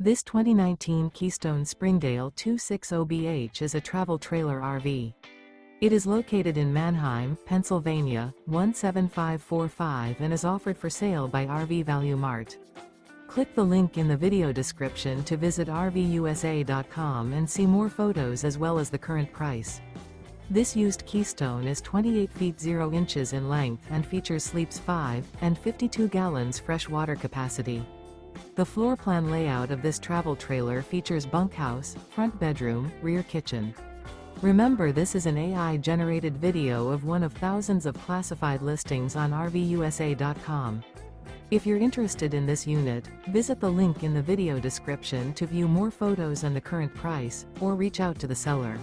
This 2019 Keystone Springdale 260BH is a travel trailer RV. It is located in Manheim, Pennsylvania, 17545 and is offered for sale by RV Value Mart. Click the link in the video description to visit RVUSA.com and see more photos as well as the current price. This used Keystone is 28 feet 0 inches in length and features sleeps 5 and 52 gallons fresh water capacity. The floor plan layout of this travel trailer features bunkhouse, front bedroom, rear kitchen. Remember, this is an AI-generated video of one of thousands of classified listings on RVUSA.com. If you're interested in this unit, visit the link in the video description to view more photos and the current price, or reach out to the seller.